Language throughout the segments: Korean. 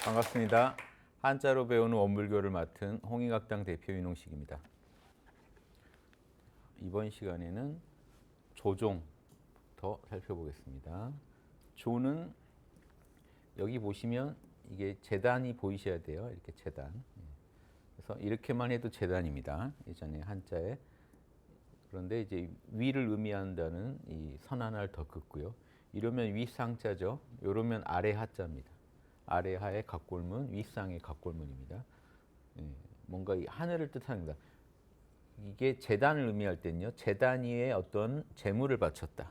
반갑습니다. 한자로 배우는 원불교를 맡은 홍익학당 대표 윤홍식입니다. 이번 시간에는 조종부터 살펴보겠습니다. 조는 여기 보시면 이게 재단이 보이셔야 돼요. 이렇게 재단. 그래서 이렇게만 해도 재단입니다. 예전에 한자에. 그런데 이제 위를 의미한다는 이 선 하나를 더 긋고요. 이러면 윗상자죠. 이러면 아래하자입니다. 아래하의 각골문, 윗상의 각골문입니다. 뭔가 이 하늘을 뜻합니다. 이게 재단을 의미할 때는요, 재단 위에 어떤 재물을 바쳤다.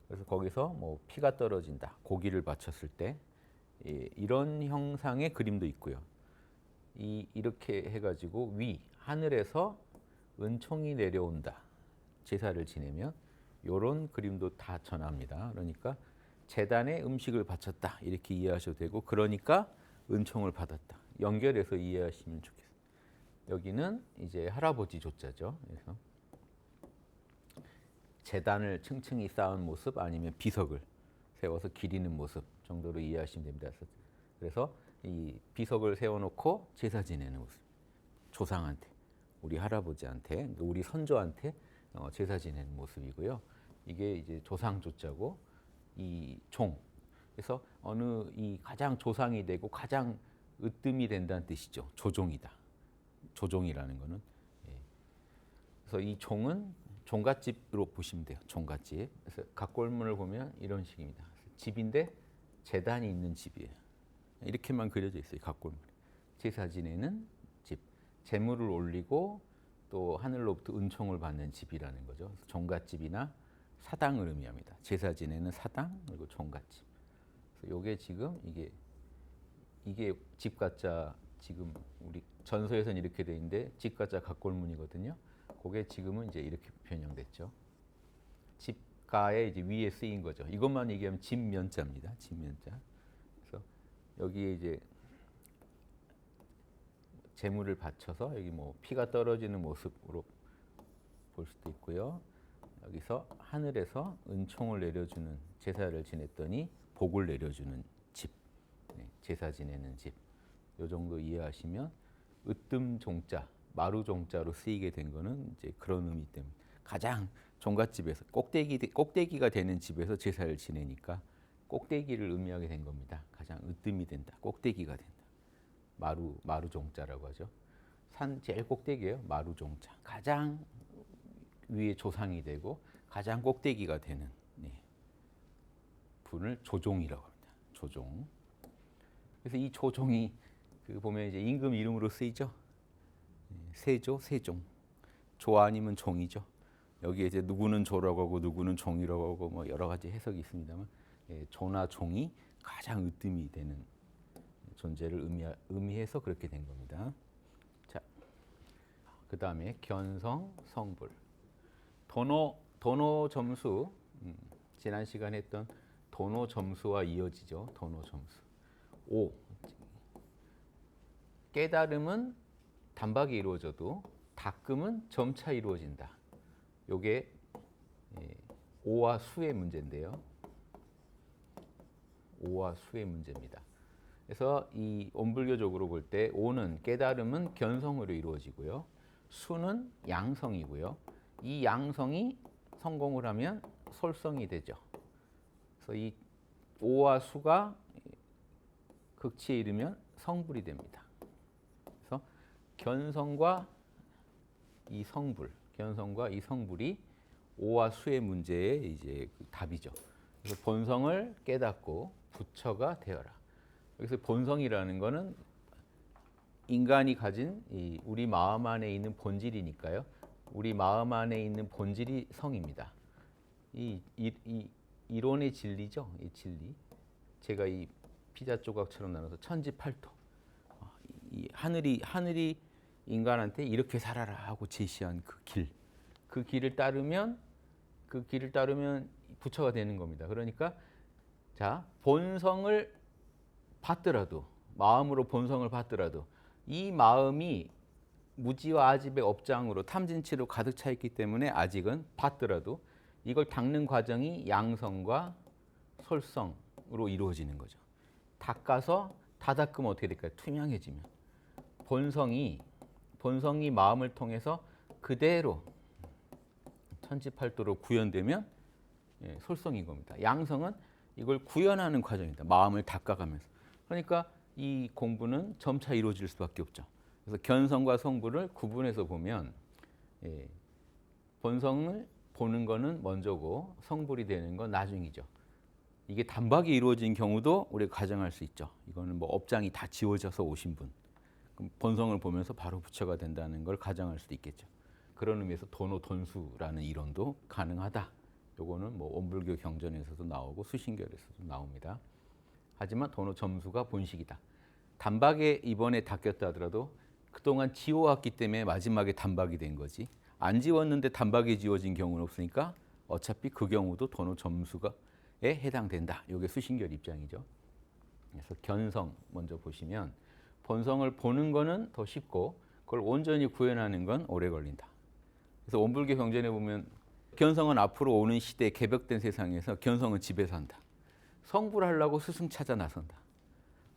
그래서 거기서 뭐 피가 떨어진다, 고기를 바쳤을 때 이런 형상의 그림도 있고요. 이렇게 해가지고 위 하늘에서 은총이 내려온다, 제사를 지내면 이런 그림도 다 전합니다. 그러니까 재단에 음식을 바쳤다 이렇게 이해하셔도 되고, 그러니까 은총을 받았다 연결해서 이해하시면 좋겠습니다. 여기는 이제 할아버지 조자죠. 그래서 재단을 층층이 쌓은 모습 아니면 비석을 세워서 기리는 모습 정도로 이해하시면 됩니다. 그래서 이 비석을 세워놓고 제사 지내는 모습, 조상한테, 우리 할아버지한테, 우리 선조한테 제사 지내는 모습이고요. 이게 이제 조상 조자고 이 종. 그래서 어느 이 가장 조상이 되고 가장 으뜸이 된다는 뜻이죠. 조종이다. 조종이라는 거는. 그래서 이 종은 종갓집으로 보시면 돼요. 종갓집. 그래서 각골문을 보면 이런 식입니다. 집인데 재단이 있는 집이에요. 이렇게만 그려져 있어요. 각골문. 제사 지내는 집. 재물을 올리고 또 하늘로부터 은총을 받는 집이라는 거죠. 종갓집이나 사당을 의미합니다. 제사 지내는 사당 그리고 종갓집. 그래서 요게 지금 이게 집가자, 지금 우리 전서에서는 이렇게 돼 있는데 집가자 각골문이거든요. 그게 지금은 이제 이렇게 변형됐죠. 집가에 이제 위에 쓰인 거죠. 이것만 얘기하면 집면자입니다. 집면자. 그래서 여기에 이제 재물을 바쳐서 여기 뭐 피가 떨어지는 모습으로 볼 수도 있고요. 여기서 하늘에서 은총을 내려주는, 제사를 지냈더니 복을 내려주는 집, 제사 지내는 집. 요 정도 이해하시면 으뜸 종자, 마루 종자로 쓰이게 된 거는 이제 그런 의미 때문에 가장 종갓집에서 꼭대기가 되는 집에서 제사를 지내니까 꼭대기를 의미하게 된 겁니다. 가장 으뜸이 된다, 꼭대기가 된다. 마루 종자라고 하죠. 산 제일 꼭대기예요. 마루 종자. 가장 위에 조상이 되고 가장 꼭대기가 되는 분을 조종이라고 합니다. 조종. 그래서 이 조종이 보면 이제 임금 이름으로 쓰이죠. 세조, 세종. 조 아니면 종이죠. 여기에 이제 누구는 조라고 하고 누구는 종이라고 하고 뭐 여러 가지 해석이 있습니다만, 조나 종이 가장 으뜸이 되는 존재를 의미해서 그렇게 된 겁니다. 자, 그 다음에 견성, 성불. 도노 점수, 지난 시간에 했던 도노 점수와 이어지죠. 도노 점수. 5. 깨달음은 단박에 이루어져도 닦음은 점차 이루어진다. 요게 5와 수의 문제인데요. 5와 수의 문제입니다. 그래서 이 원불교적으로 볼 때 5는 깨달음은 견성으로 이루어지고요. 수는 양성이고요. 이 양성이 성공을 하면 솔성이 되죠. 그래서 이 5와 수가 극치에 이르면 성불이 됩니다. 그래서 견성과 이 성불이 5와 수의 문제의 이제 답이죠. 그래서 본성을 깨닫고 부처가 되어라. 여기서 본성이라는 것은 인간이 가진 우리 마음 안에 있는 본질이니까요. 우리 마음 안에 있는 본질이 성입니다. 이 이론의 진리죠. 이 진리. 제가 이 피자 조각처럼 나눠서 천지팔도. 이 하늘이 인간한테 이렇게 살아라 하고 제시한 그 길. 그 길을 따르면 부처가 되는 겁니다. 그러니까 자, 본성을 받더라도, 마음으로 본성을 받더라도 이 마음이 무지와 아집의 업장으로 탐진치로 가득 차 있기 때문에 아직은 받더라도 이걸 닦는 과정이 양성과 솔성으로 이루어지는 거죠. 닦아서 다 닦으면 어떻게 될까요? 투명해지면 본성이 마음을 통해서 그대로 천지팔도로 구현되면 솔성인 겁니다. 양성은 이걸 구현하는 과정입니다. 마음을 닦아가면서. 그러니까 이 공부는 점차 이루어질 수밖에 없죠. 그래서 견성과 성부를 구분해서 보면 본성을 보는 거는 먼저고 성불이 되는 건 나중이죠. 이게 단박에 이루어진 경우도 우리가 가정할 수 있죠. 이거는 뭐 업장이 다 지워져서 오신 분, 그럼 본성을 보면서 바로 부처가 된다는 걸 가정할 수도 있겠죠. 그런 의미에서 도노돈수라는 이론도 가능하다. 요거는 뭐 원불교 경전에서도 나오고 수신결에서도 나옵니다. 하지만 도노점수가 본식이다. 단박에 이번에 닦였다 하더라도 그동안 지워왔기 때문에 마지막에 단박이 된 거지. 안 지웠는데 단박에 지워진 경우는 없으니까 어차피 그 경우도 도노점수에 해당된다. 이게 수신결 입장이죠. 그래서 견성 먼저 보시면 본성을 보는 거는 더 쉽고 그걸 온전히 구현하는 건 오래 걸린다. 그래서 원불교 경전에 보면 견성은 앞으로 오는 시대에 개벽된 세상에서 견성은 집에서 한다. 성불 하려고 스승 찾아 나선다.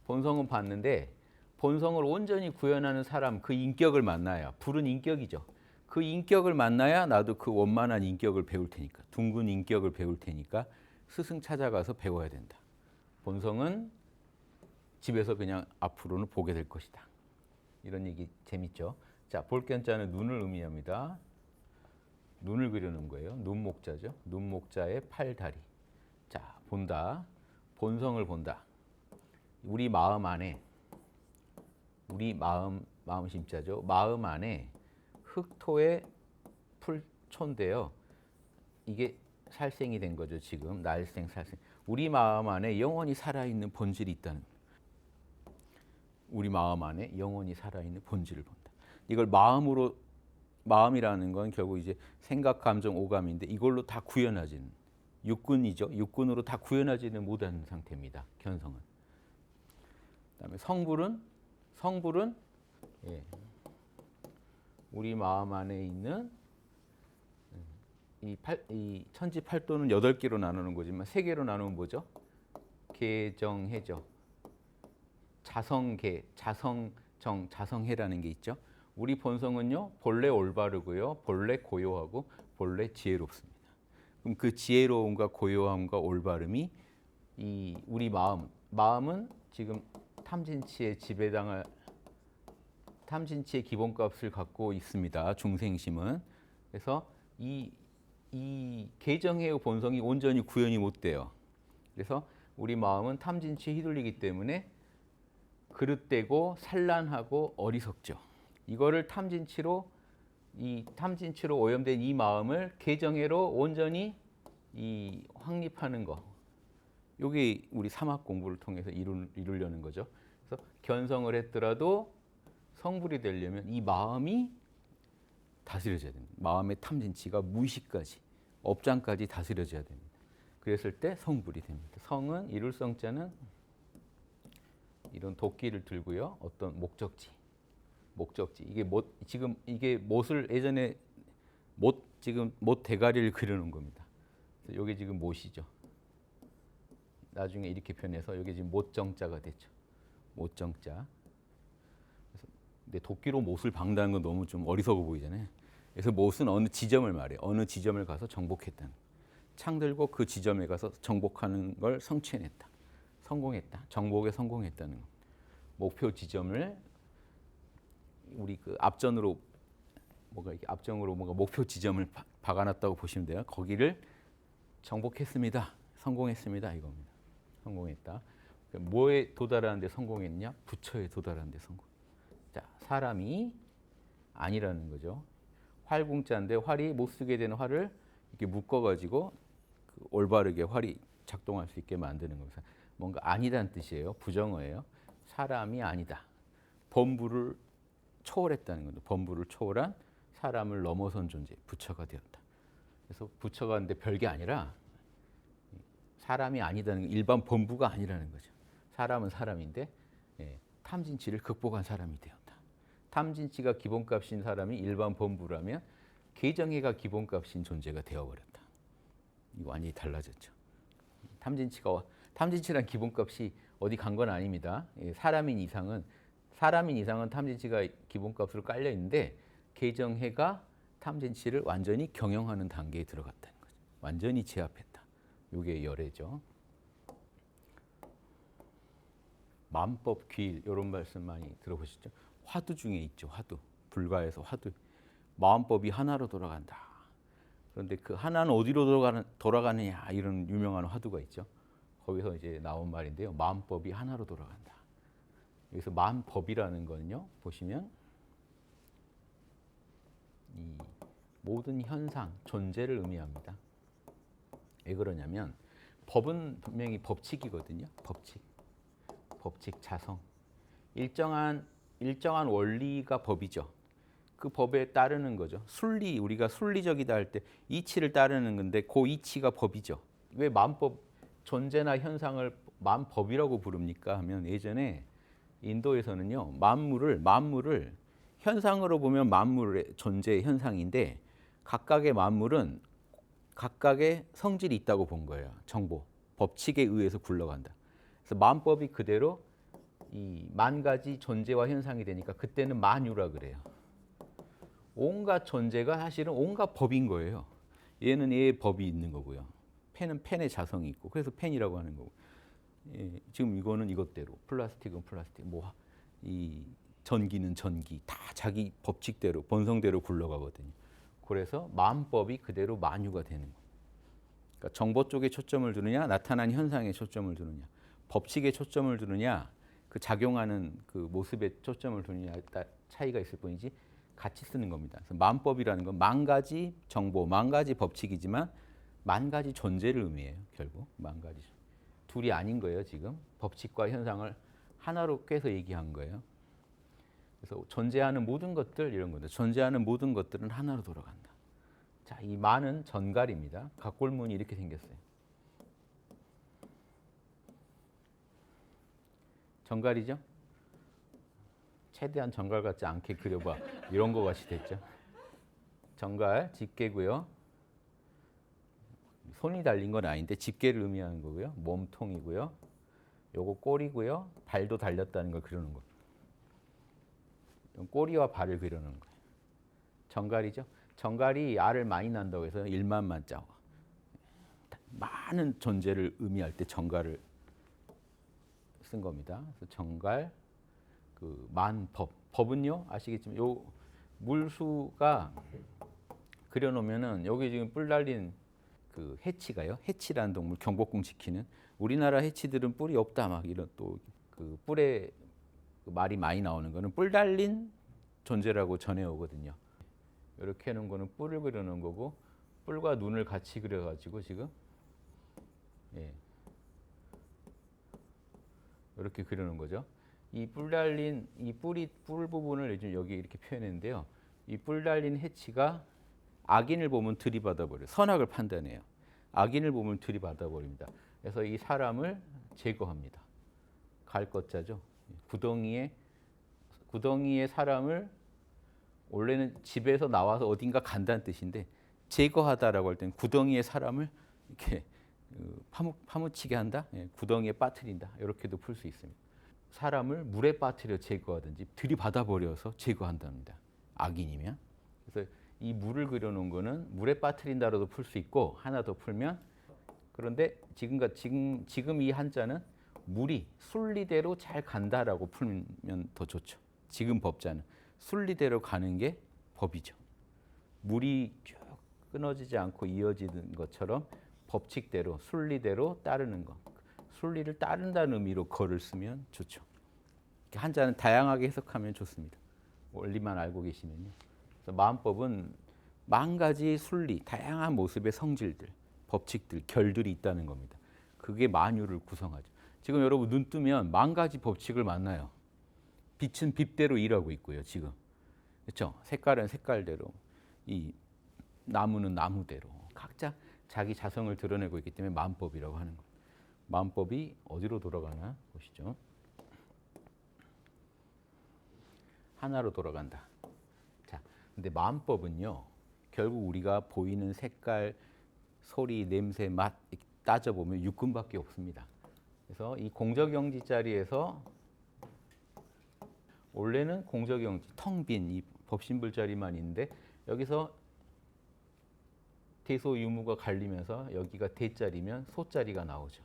본성은 봤는데 본성을 온전히 구현하는 사람, 그 인격을 만나야, 불은 인격이죠. 그 인격을 만나야 나도 그 원만한 인격을 배울 테니까, 둥근 인격을 배울 테니까 스승 찾아가서 배워야 된다. 본성은 집에서 그냥 앞으로는 보게 될 것이다. 이런 얘기 재밌죠. 자, 볼견자는 눈을 의미합니다. 눈을 그려놓은 거예요. 눈목자죠. 눈목자의 팔다리. 자, 본다. 본성을 본다. 우리 마음 안에, 우리 마음 심자죠. 마음 안에 흙토의 풀초인데요. 이게 살생이 된 거죠. 지금 날생 살생. 우리 마음 안에 영원히 살아있는 본질이 있다는 거예요. 우리 마음 안에 영원히 살아있는 본질을 본다. 이걸 마음이라는 건 결국 이제 생각, 감정, 오감인데 이걸로 다 구현하지는 육군이죠. 육군으로 다 구현하지는 못하는 상태입니다. 견성은. 그다음에 성불은 우리 마음 안에 있는 이 천지팔도는 8개로 나누는 거지만 3개로 나누면 뭐죠? 개정해죠. 자성계, 자성정, 자성해라는 게 있죠. 우리 본성은요, 본래 올바르고요, 본래 고요하고 본래 지혜롭습니다. 그럼 그 지혜로움과 고요함과 올바름이 이 우리 마음은 지금 탐진치의 기본값을 갖고 있습니다. 중생심은. 그래서 이 개정해의 본성이 온전히 구현이 못 돼요. 그래서 우리 마음은 탐진치에 휘둘리기 때문에 그릇되고 산란하고 어리석죠. 이거를 탐진치로 오염된 이 마음을 개정해로 온전히 확립하는 거. 이게 우리 사막 공부를 통해서 이루려는 거죠. 그래서 견성을 했더라도 성불이 되려면 이 마음이 다스려져야 됩니다. 마음의 탐진치가 무의식까지, 업장까지 다스려져야 됩니다. 그랬을 때 성불이 됩니다. 성은 이룰 성자는 이런 도끼를 들고요. 어떤 목적지. 이게 지금 이게 못을 예전에 못 대가리를 그려놓은 겁니다. 이게 지금 못이죠. 나중에 이렇게 변해서 이게 지금 못정자가 됐죠. 못정자. 근데 도끼로 못을 박는다는 건 너무 좀 어리석어 보이잖아요. 그래서 못은 어느 지점을 말해요. 어느 지점을 가서 정복했다는. 창 들고 그 지점에 가서 정복하는 걸 성취해냈다. 성공했다. 정복에 성공했다는 거. 목표 지점을 우리 그 앞전으로 뭔가 목표 지점을 박아놨다고 보시면 돼요. 거기를 정복했습니다. 성공했습니다. 이겁니다. 성공했다. 뭐에 도달하는데 성공했냐? 부처에 도달하는데 성공. 자, 사람이 아니라는 거죠. 활궁자인데 활이 못 쓰게 되는 활을 이렇게 묶어가지고 그 올바르게 활이 작동할 수 있게 만드는 겁니다. 뭔가 아니다는 뜻이에요. 부정어예요. 사람이 아니다. 범부를 초월했다는 겁니다. 범부를 초월한 사람을 넘어선 존재, 부처가 되었다. 그래서 부처가 근데 별게 아니라 사람이 아니다는 일반 범부가 아니라는 거죠. 사람은 사람인데 탐진치를 극복한 사람이 되었다. 탐진치가 기본값인 사람이 일반 범부라면 개정해가 기본값인 존재가 되어버렸다. 이거 완전히 달라졌죠. 탐진치란 기본값이 어디 간 건 아닙니다. 사람인 이상은 탐진치가 기본값으로 깔려 있는데 계정해가 탐진치를 완전히 경영하는 단계에 들어갔다는 거죠. 완전히 제압했다. 이게 열애죠. 만법 귀일 이런 말씀 많이 들어보셨죠? 화두 중에 있죠. 화두. 불가에서 화두. 마음법이 하나로 돌아간다. 그런데 그 하나는 어디로 돌아가느냐 이런 유명한 화두가 있죠. 거기서 이제 나온 말인데요. 마음법이 하나로 돌아간다. 여기서 마음법이라는 거는요. 보시면 이 모든 현상, 존재를 의미합니다. 왜 그러냐면 법은 분명히 법칙이거든요. 법칙 자성. 일정한 원리가 법이죠. 그 법에 따르는 거죠. 순리, 우리가 순리적이다 할 때 이치를 따르는 건데 그 이치가 법이죠. 왜 마음법, 존재나 현상을 마음법이라고 부릅니까? 하면 예전에 인도에서는요. 만물을 현상으로 보면 만물의 존재 현상인데 각각의 만물은 각각의 성질이 있다고 본 거예요. 정보, 법칙에 의해서 굴러간다. 그래서 마음법이 그대로 이 만 가지 존재와 현상이 되니까 그때는 만유라 그래요. 온갖 존재가 사실은 온갖 법인 거예요. 얘는 얘의 법이 있는 거고요. 펜은 펜의 자성이 있고 그래서 펜이라고 하는 거고. 지금 이거는 이것대로, 플라스틱은 플라스틱, 이 전기는 전기, 다 자기 법칙대로, 본성대로 굴러가거든요. 그래서 마음법이 그대로 만유가 되는 거예요. 그러니까 정보 쪽에 초점을 두느냐, 나타난 현상에 초점을 두느냐, 법칙에 초점을 두느냐, 그 작용하는 그 모습에 초점을 두느냐에 따라 차이가 있을 뿐이지 같이 쓰는 겁니다. 그래서 마음법이라는 건 만 가지 정보, 만 가지 법칙이지만 만 가지 존재를 의미해요. 결국 만 가지. 둘이 아닌 거예요. 지금 법칙과 현상을 하나로 꿰서 얘기한 거예요. 그래서 존재하는 모든 것들 이런 건데 존재하는 모든 것들은 하나로 돌아간다. 자, 이 만은 전갈입니다. 각골문이 이렇게 생겼어요. 전갈이죠? 최대한 전갈 같지 않게 그려봐. 이런 거 같이 됐죠. 전갈, 집게고요. 손이 달린 건 아닌데 집게를 의미하는 거고요. 몸통이고요. 요거 꼬리고요. 발도 달렸다는 걸 그려놓은 거예요. 꼬리와 발을 그려놓은 거예요. 정갈이죠. 정갈이 알을 많이 난다고 해서 1만만 짜고 많은 존재를 의미할 때 정갈을 쓴 겁니다. 그래서 정갈, 그 만법. 법은요 아시겠지만 요 물수가 그려놓으면은 여기 지금 뿔 달린 그 해치가요. 해치라는 동물 경복궁 지키는 우리나라 해치들은 뿔이 없다 막 이런 또 그 뿔에 그 말이 많이 나오는 거는 뿔 달린 존재라고 전해오거든요. 이렇게 해놓은 거는 뿔을 그려놓은 거고 뿔과 눈을 같이 그려가지고 지금 이렇게 그려놓은 거죠. 이 뿔 달린 이 뿔 부분을 요즘 여기 이렇게 표현했는데요. 이 뿔 달린 해치가 악인을 보면 들이받아 버려요. 선악을 판단해요. 악인을 보면 들이받아 버립니다. 그래서 이 사람을 제거합니다. 갈 것자죠. 구덩이에 사람을 원래는 집에서 나와서 어딘가 간다는 뜻인데 제거하다라고 할 때는 구덩이에 사람을 이렇게 파묻히게 한다, 구덩이에 빠뜨린다 이렇게도 풀 수 있습니다. 사람을 물에 빠뜨려 제거하든지 들이받아 버려서 제거한답니다. 악인이면. 그래서 이 물을 그려놓은 거는 물에 빠뜨린다로도 풀 수 있고 하나 더 풀면 그런데 지금 이 한자는 물이 순리대로 잘 간다라고 풀면 더 좋죠. 지금 법자는 순리대로 가는 게 법이죠. 물이 쭉 끊어지지 않고 이어지는 것처럼 법칙대로 순리대로 따르는 것. 순리를 따른다는 의미로 거를 쓰면 좋죠. 한자는 다양하게 해석하면 좋습니다. 원리만 알고 계시면요. 그래서 마음법은 만 가지 순리, 다양한 모습의 성질들, 법칙들, 결들이 있다는 겁니다. 그게 만유를 구성하죠. 지금 여러분 눈 뜨면 만 가지 법칙을 만나요. 빛은 빛대로 일하고 있고요. 지금 그렇죠? 색깔은 색깔대로, 이 나무는 나무대로 각자 자기 자성을 드러내고 있기 때문에 마음법이라고 하는 거예요. 마음법이 어디로 돌아가나 보시죠. 하나로 돌아간다. 자, 근데 마음법은요. 결국 우리가 보이는 색깔, 소리, 냄새, 맛 따져보면 육근밖에 없습니다. 그래서 이 공적영지 자리에서 원래는 공적영지 텅 빈 이 법신불 자리만 있는데 여기서 대소 유무가 갈리면서 여기가 대자리면 소자리가 나오죠.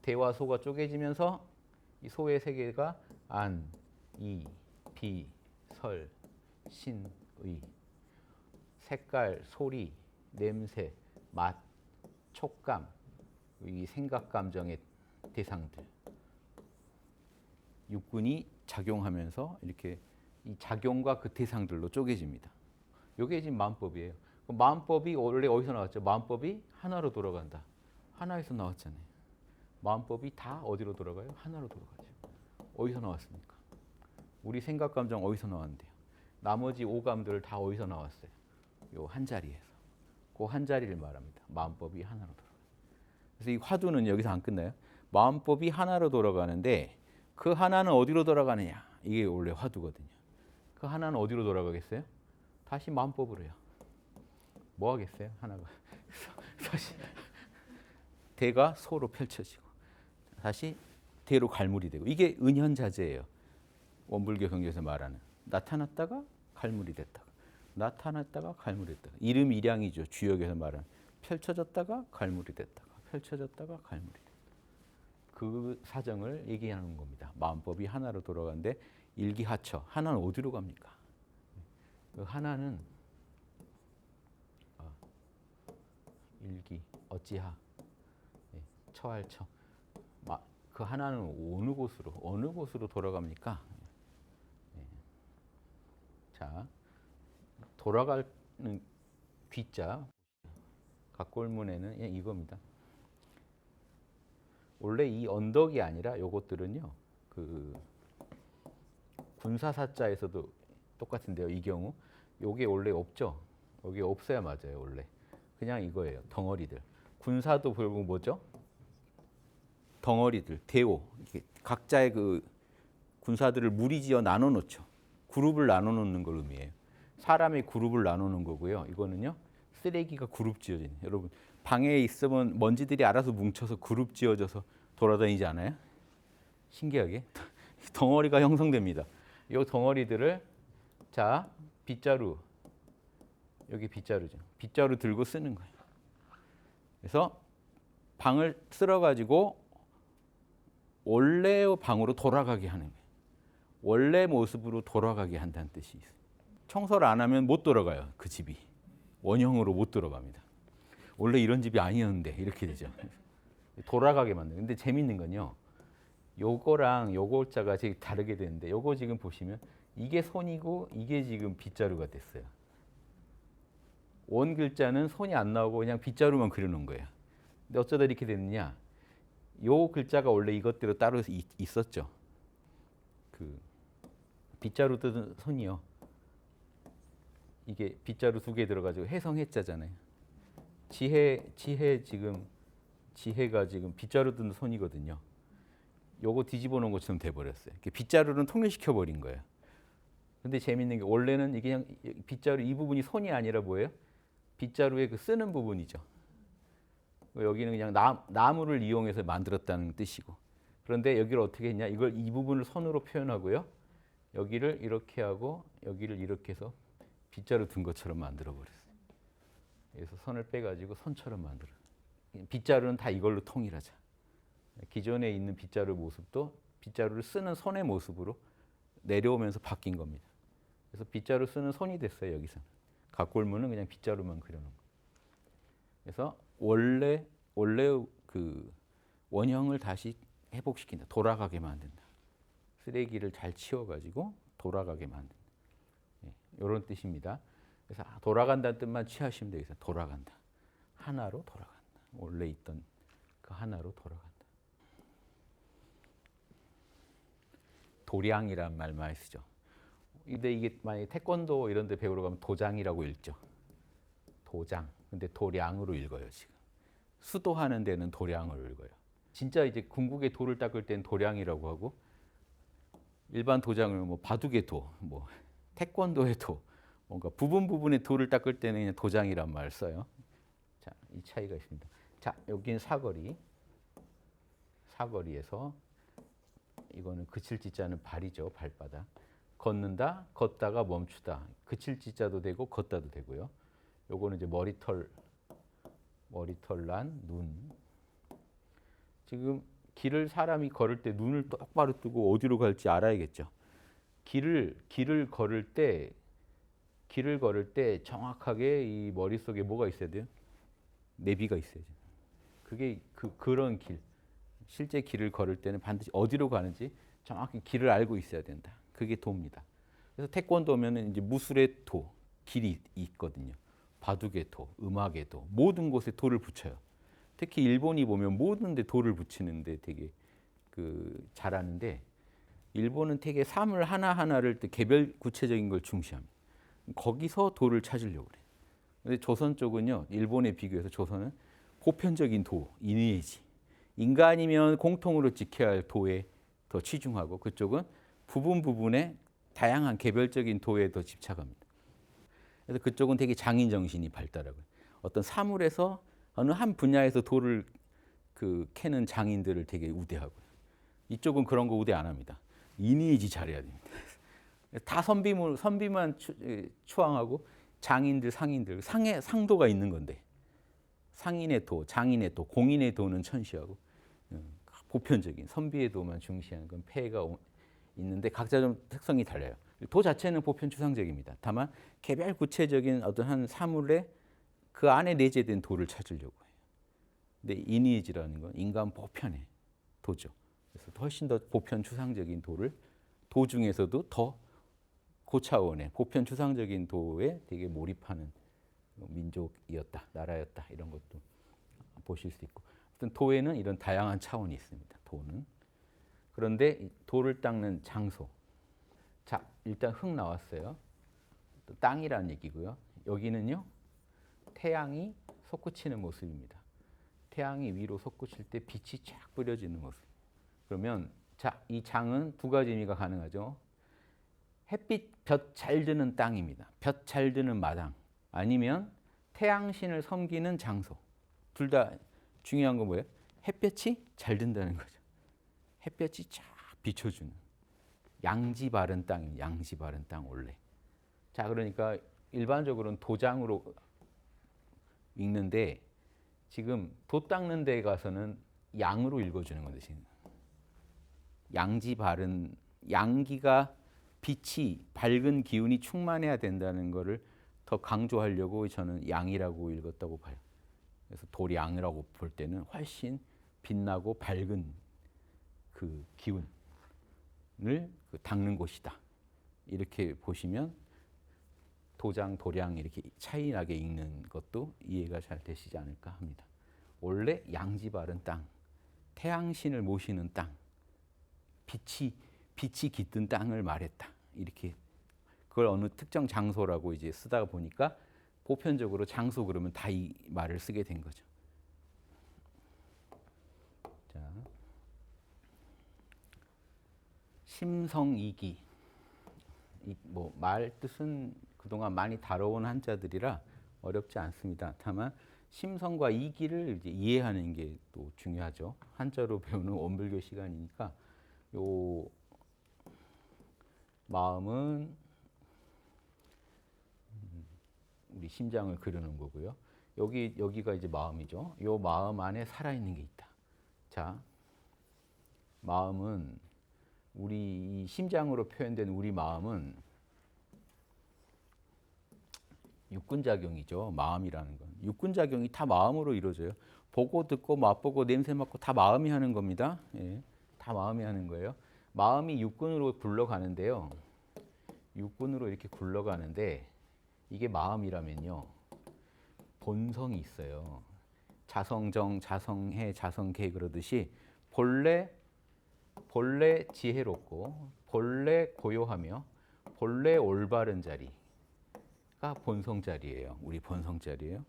대와 소가 쪼개지면서 이 소의 세 개가 안, 이, 비, 설, 신, 의. 색깔, 소리, 냄새, 맛, 촉감, 이 생각, 감정의 대상들. 육군이 작용하면서 이렇게 이 작용과 그 대상들로 쪼개집니다. 이게 지금 마음법이에요. 마음법이 원래 어디서 나왔죠? 마음법이 하나로 돌아간다. 하나에서 나왔잖아요. 마음법이 다 어디로 돌아가요? 하나로 돌아가죠. 어디서 나왔습니까? 우리 생각, 감정 어디서 나왔는데요? 나머지 오감들 다 어디서 나왔어요? 요 한 자리에서. 그 한 자리를 말합니다. 마음법이 하나로 돌아가요. 그래서 이 화두는 여기서 안 끝나요. 마음법이 하나로 돌아가는데 그 하나는 어디로 돌아가느냐? 이게 원래 화두거든요. 그 하나는 어디로 돌아가겠어요? 다시 마음법으로 해요. 뭐 하겠어요? 하나가. 다시 대가 소로 펼쳐지고 다시 대로 갈물이 되고 이게 은현자재예요. 원불교 경전에서 말하는 나타났다가 갈물이 됐다가 나타났다가 갈물이 됐다가 이름 일양이죠. 주역에서 말하는 펼쳐졌다가 갈물이 됐다가 펼쳐졌다가 갈물이 됐다가 그 사정을 얘기하는 겁니다. 마음법이 하나로 돌아가는데 일기하처 하나는 어디로 갑니까? 그 하나는 일기 어찌하 처할처 그 하나는 어느 곳으로 돌아갑니까? 자 돌아가는 귀자 각골문에는 이겁니다. 원래 이 언덕이 아니라 요것들은요 그 군사사자에서도 똑같은데요. 이 경우 요게 원래 없죠. 여기 없어야 맞아요. 원래 그냥 이거예요. 덩어리들. 군사도 결국 뭐죠? 덩어리들, 대오. 각자의 그 군사들을 무리지어 나눠 놓죠. 그룹을 나눠 놓는 걸 의미해요. 사람의 그룹을 나눠 놓은 거고요. 이거는요. 쓰레기가 그룹 지어진. 여러분 방에 있으면 먼지들이 알아서 뭉쳐서 그룹 지어져서 돌아다니지 않아요? 신기하게 덩어리가 형성됩니다. 이 덩어리들을 자 빗자루 여기 빗자루죠. 빗자루 들고 쓰는 거예요. 그래서 방을 쓸어가지고 원래의 방으로 돌아가게 하는 거예요. 원래 모습으로 돌아가게 한다는 뜻이 있어요. 청소를 안 하면 못 돌아가요. 그 집이. 원형으로 못 돌아갑니다. 원래 이런 집이 아니었는데 이렇게 되죠. 돌아가게 만드는. 근데 재밌는 건요. 요거랑 요거 자가 되게 다르게 되는데 요거 지금 보시면 이게 손이고 이게 지금 빗자루가 됐어요. 원 글자는 손이 안 나오고 그냥 빗자루만 그려놓은 거예요. 근데 어쩌다 이렇게 됐느냐? 요 글자가 원래 이것대로 따로 있었죠. 그 빗자루 뜯은 손이요. 이게 빗자루 두 개 들어가지고 해성해자잖아요. 지혜가 지금 빗자루 뜯은 손이거든요. 요거 뒤집어 놓은 것처럼 돼버렸어요. 빗자루는 통일시켜 버린 거예요. 근데 재밌는 게 원래는 이게 그냥 빗자루 이 부분이 손이 아니라 뭐예요? 빗자루의 그 쓰는 부분이죠. 여기는 그냥 나무를 이용해서 만들었다는 뜻이고. 그런데 여기를 어떻게 했냐? 이걸 이 부분을 손으로 표현하고요. 여기를 이렇게 하고 여기를 이렇게 해서 빗자루 든 것처럼 만들어 버렸어요. 그래서 선을 빼가지고 손처럼 만들어. 빗자루는 다 이걸로 통일하자. 기존에 있는 빗자루 모습도 빗자루를 쓰는 손의 모습으로 내려오면서 바뀐 겁니다. 그래서 빗자루 쓰는 손이 됐어요. 여기서는. 각골문은 그냥 빗자루만 그려놓은 거예요. 그래서 원래 그 원형을 다시 회복시킨다. 돌아가게 만든다. 쓰레기를 잘 치워가지고 돌아가게 만든다. 이런 뜻입니다. 그래서 돌아간다는 뜻만 취하시면 되겠어요. 돌아간다. 하나로 돌아간다. 원래 있던 그 하나로 돌아간다. 도량이란 말 많이 쓰죠. 근데 이게 만약에 태권도 이런 데 배우러 가면 도장이라고 읽죠. 도장. 근데 도량으로 읽어요, 지금. 수도하는 데는 도량으로 읽어요. 진짜 이제 궁극의 도를 닦을 때는 도량이라고 하고 일반 도장을 뭐 바둑의 도, 뭐 태권도의 도, 뭔가 부분의 도를 닦을 때는 그냥 도장이란 말을 써요. 자, 이 차이가 있습니다. 자, 여기는 사거리. 사거리에서 이거는 그칠 지자는 발이죠. 발바닥. 걷는다, 걷다가 멈추다. 그칠 지자도 되고 걷다도 되고요. 요거는 이제 머리털 난 눈. 지금 길을 사람이 걸을 때 눈을 똑바로 뜨고 어디로 갈지 알아야겠죠. 길을 걸을 때 정확하게 이 머릿속에 뭐가 있어야 돼요? 내비가 있어야죠. 그게 그런 길. 실제 길을 걸을 때는 반드시 어디로 가는지 정확히 길을 알고 있어야 된다. 그게 도입니다. 그래서 태권도면은 이제 무술의 도, 길이 있거든요. 바둑의 도, 음악의 도, 모든 곳에 도를 붙여요. 특히 일본이 보면 모든 데 도를 붙이는데 되게 잘하는데 일본은 되게 사물 하나하나를 개별 구체적인 걸 중시합니다. 거기서 도를 찾으려고 그래요. 근데 조선 쪽은요. 일본에 비교해서 조선은 보편적인 도, 이니에지. 인간이면 공통으로 지켜야 할 도에 더 치중하고 그쪽은 부분에 다양한 개별적인 도에 더 집착합니다. 그래서 그쪽은 되게 장인 정신이 발달하고 어떤 사물에서 어느 한 분야에서 도를 캐는 장인들을 되게 우대하고요. 이쪽은 그런 거 우대 안 합니다. 이니에지 잘해야 됩니다. 다 선비만 추앙하고 장인들, 상인들, 상도가 있는 건데 상인의 도, 장인의 도, 공인의 도는 천시하고 보편적인 선비의 도만 중시하는 건 폐해가 있는데 각자 좀 특성이 달라요. 도 자체는 보편 추상적입니다. 다만 개별 구체적인 어떤 한 사물에 그 안에 내재된 도를 찾으려고 해요. 근데 이니에지라는 건 인간 보편의 도죠. 그래서 훨씬 더 보편 추상적인 도 중에서도 더 고차원의 보편 추상적인 도에 되게 몰입하는 민족이었다, 나라였다 이런 것도 보실 수 있고, 어떤 도에는 이런 다양한 차원이 있습니다. 도는 그런데 도를 닦는 장소. 자, 일단 흙 나왔어요. 또 땅이라는 얘기고요. 여기는요, 태양이 솟구치는 모습입니다. 태양이 위로 솟구칠 때 빛이 쫙 뿌려지는 모습. 그러면 자, 이 장은 두 가지 의미가 가능하죠. 햇빛, 볕 잘 드는 땅입니다. 볕 잘 드는 마당. 아니면 태양신을 섬기는 장소. 둘 다 중요한 건 뭐예요? 햇볕이 잘 든다는 거죠. 햇볕이 쫙 비춰주는. 양지 바른 땅입니다. 양지 바른 땅 원래. 자, 그러니까 일반적으로는 도장으로 읽는데 지금 도 닦는 데 가서는 양으로 읽어주는 건데 지금. 양지 바른, 양기가 빛이 밝은 기운이 충만해야 된다는 것을 더 강조하려고 저는 양이라고 읽었다고 봐요. 그래서 도량이라고 볼 때는 훨씬 빛나고 밝은 그 기운을 닦는 곳이다. 이렇게 보시면 도장, 도량 이렇게 차이 나게 읽는 것도 이해가 잘 되시지 않을까 합니다. 원래 양지 바른 땅, 태양신을 모시는 땅, 빛이 깃든 땅을 말했다. 이렇게 그걸 어느 특정 장소라고 이제 쓰다가 보니까 보편적으로 장소 그러면 다 이 말을 쓰게 된 거죠. 자, 심성이기. 뭐 말 뜻은 그동안 많이 다뤄온 한자들이라 어렵지 않습니다. 다만 심성과 이기를 이제 이해하는 게 또 중요하죠. 한자로 배우는 원불교 시간이니까 요 마음은 우리 심장을 그려놓은 거고요. 여기가 이제 마음이죠. 요 마음 안에 살아있는 게 있다. 자, 마음은 우리 이 심장으로 표현된 우리 마음은 육군작용이죠. 마음이라는 건. 육군작용이 다 마음으로 이루어져요. 보고 듣고 맛보고 냄새 맡고 다 마음이 하는 겁니다. 예, 다 마음이 하는 거예요. 마음이 육군으로 굴러가는데요. 육군으로 이렇게 굴러가는데 이게 마음이라면요. 본성이 있어요. 자성정, 자성해, 자성계 그러듯이 본래 지혜롭고 본래 고요하며 본래 올바른 자리가 본성 자리예요. 우리 본성 자리예요.